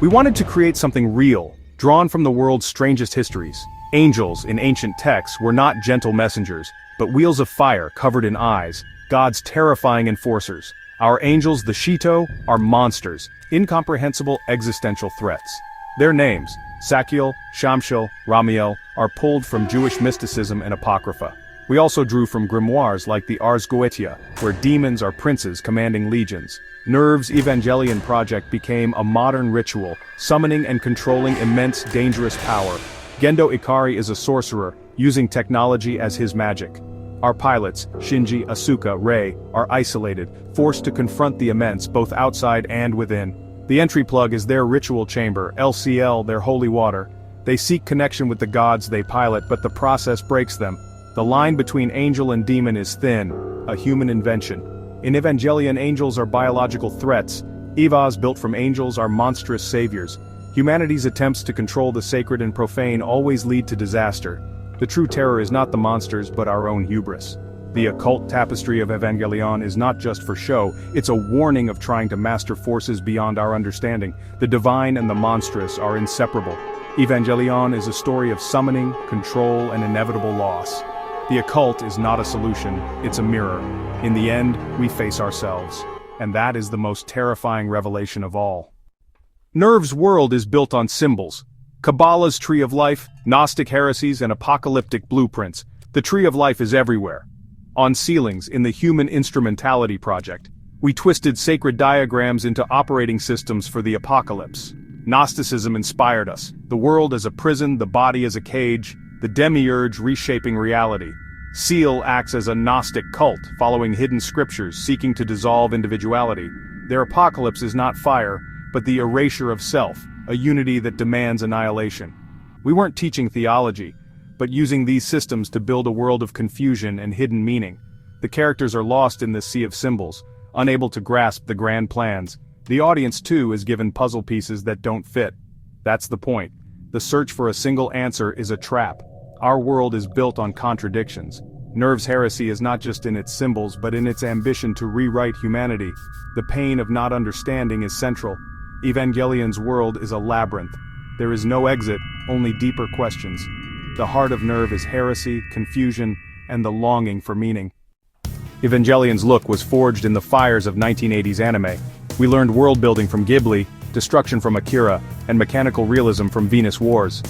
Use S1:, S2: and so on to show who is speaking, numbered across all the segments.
S1: We wanted to create something real, drawn from the world's strangest histories. Angels, in ancient texts, were not gentle messengers, but wheels of fire covered in eyes, God's terrifying enforcers. Our angels, the Shito, are monsters, incomprehensible existential threats. Their names, Sakiel, Shamshel, Ramiel, are pulled from Jewish mysticism and apocrypha. We also drew from grimoires like the Ars Goetia, where demons are princes commanding legions. Nerve's Evangelion project became a modern ritual, summoning and controlling immense dangerous power. Gendo Ikari is a sorcerer, using technology as his magic. Our pilots, Shinji, Asuka, Rei, are isolated, forced to confront the immense both outside and within. The entry plug is their ritual chamber, LCL, their holy water. They seek connection with the gods they pilot, but the process breaks them. The line between angel and demon is thin, a human invention. In Evangelion, angels are biological threats. Evas built from angels are monstrous saviors. Humanity's attempts to control the sacred and profane always lead to disaster. The true terror is not the monsters but our own hubris. The occult tapestry of Evangelion is not just for show, it's a warning of trying to master forces beyond our understanding. The divine and the monstrous are inseparable. Evangelion is a story of summoning, control, and inevitable loss. The occult is not a solution, it's a mirror. In the end, we face ourselves. And that is the most terrifying revelation of all. Nerve's world is built on symbols. Kabbalah's Tree of Life, Gnostic heresies, and apocalyptic blueprints. The Tree of Life is everywhere. On ceilings, in the Human Instrumentality Project, we twisted sacred diagrams into operating systems for the apocalypse. Gnosticism inspired us. The world as a prison, the body as a cage, the demiurge reshaping reality. Seal acts as a Gnostic cult, following hidden scriptures, seeking to dissolve individuality. Their apocalypse is not fire, but the erasure of self, a unity that demands annihilation. We weren't teaching theology, but using these systems to build a world of confusion and hidden meaning. The characters are lost in this sea of symbols, unable to grasp the grand plans. The audience, too, is given puzzle pieces that don't fit. That's the point. The search for a single answer is a trap. Our world is built on contradictions. Nerve's heresy is not just in its symbols but in its ambition to rewrite humanity. The pain of not understanding is central. Evangelion's world is a labyrinth. There is no exit, only deeper questions. The heart of Nerve is heresy, confusion, and the longing for meaning. Evangelion's look was forged in the fires of 1980s anime. We learned world-building from Ghibli, destruction from Akira, and mechanical realism from Venus Wars.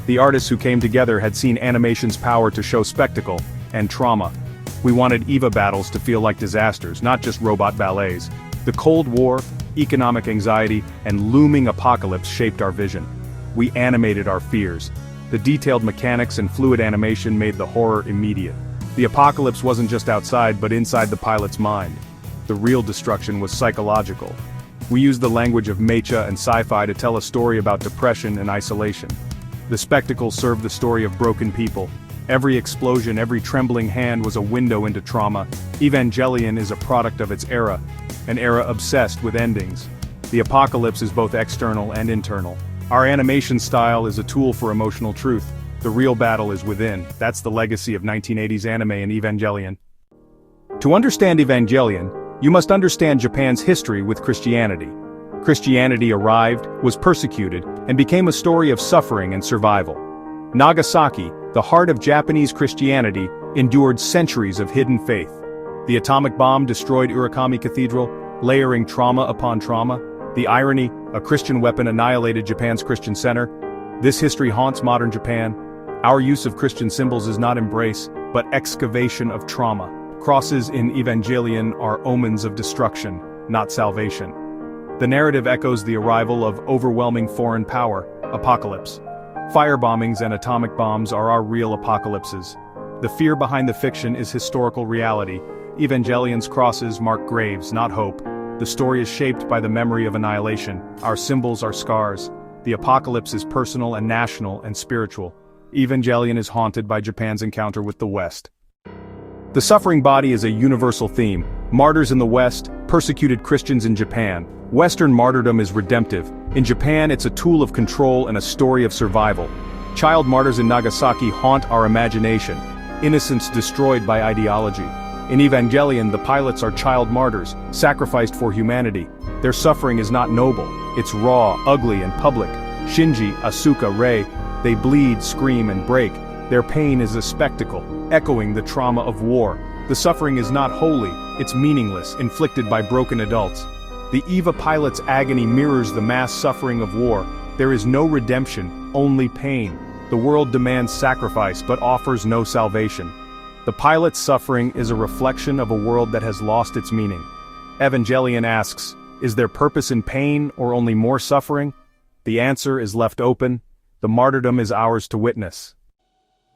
S1: The artists who came together had seen animation's power to show spectacle and trauma. We wanted EVA battles to feel like disasters, not just robot ballets. The Cold War, economic anxiety, and looming apocalypse shaped our vision. We animated our fears. The detailed mechanics and fluid animation made the horror immediate. The apocalypse wasn't just outside but inside the pilot's mind. The real destruction was psychological. We used the language of mecha and sci-fi to tell a story about depression and isolation. The spectacle served the story of broken people. Every explosion, every trembling hand was a window into trauma. Evangelion is a product of its era, an era obsessed with endings. The apocalypse is both external and internal. Our animation style is a tool for emotional truth. The real battle is within. That's the legacy of 1980s anime and Evangelion. To understand Evangelion, you must understand Japan's history with Christianity. Christianity arrived, was persecuted, and became a story of suffering and survival. Nagasaki, the heart of Japanese Christianity, endured centuries of hidden faith. The atomic bomb destroyed Urakami Cathedral, layering trauma upon trauma. The irony, a Christian weapon annihilated Japan's Christian center. This history haunts modern Japan. Our use of Christian symbols is not embrace, but excavation of trauma. Crosses in Evangelion are omens of destruction, not salvation. The narrative echoes the arrival of overwhelming foreign power, apocalypse. Firebombings and atomic bombs are our real apocalypses. The fear behind the fiction is historical reality. Evangelion's crosses mark graves, not hope. The story is shaped by the memory of annihilation. Our symbols are scars. The apocalypse is personal and national and spiritual. Evangelion is haunted by Japan's encounter with the West. The suffering body is a universal theme. Martyrs in the West, persecuted Christians in Japan. Western martyrdom is redemptive. In Japan, it's a tool of control and a story of survival. Child martyrs in Nagasaki haunt our imagination. Innocence destroyed by ideology. In Evangelion, the pilots are child martyrs, sacrificed for humanity. Their suffering is not noble, It's raw, ugly, and public. Shinji, Asuka, Rei, they bleed, scream, and break. Their pain is a spectacle, echoing the trauma of war. The suffering is not holy, it's meaningless, inflicted by broken adults. The Eva pilot's agony mirrors the mass suffering of war. There is no redemption, only pain. The world demands sacrifice but offers no salvation. The pilot's suffering is a reflection of a world that has lost its meaning. Evangelion asks, is there purpose in pain or only more suffering? The answer is left open. The martyrdom is ours to witness.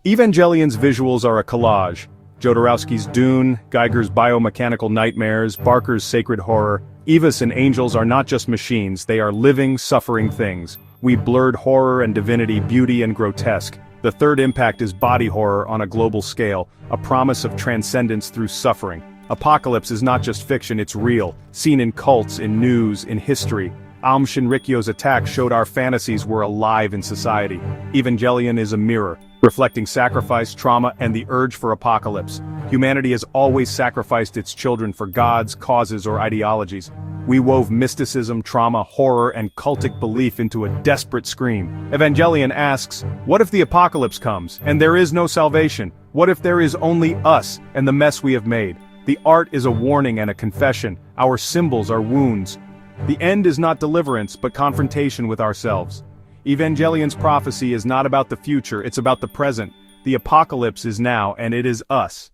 S1: Evangelion's visuals are a collage. Jodorowsky's Dune, Geiger's biomechanical nightmares, Barker's sacred horror. Eva's and angels are not just machines, they are living, suffering things. We blurred horror and divinity, beauty and grotesque. The third impact is body horror on a global scale, a promise of transcendence through suffering. Apocalypse is not just fiction, it's real, seen in cults, in news, in history. Aum Shinrikyo's attack showed our fantasies were alive in society. Evangelion is a mirror, reflecting sacrifice, trauma, and the urge for apocalypse. Humanity has always sacrificed its children for gods, causes, or ideologies. We wove mysticism, trauma, horror, and cultic belief into a desperate scream. Evangelion asks, what if the apocalypse comes, and there is no salvation? What if there is only us, and the mess we have made? The art is a warning and a confession. Our symbols are wounds. The end is not deliverance, but confrontation with ourselves. Evangelion's prophecy is not about the future, it's about the present. The apocalypse is now, and it is us.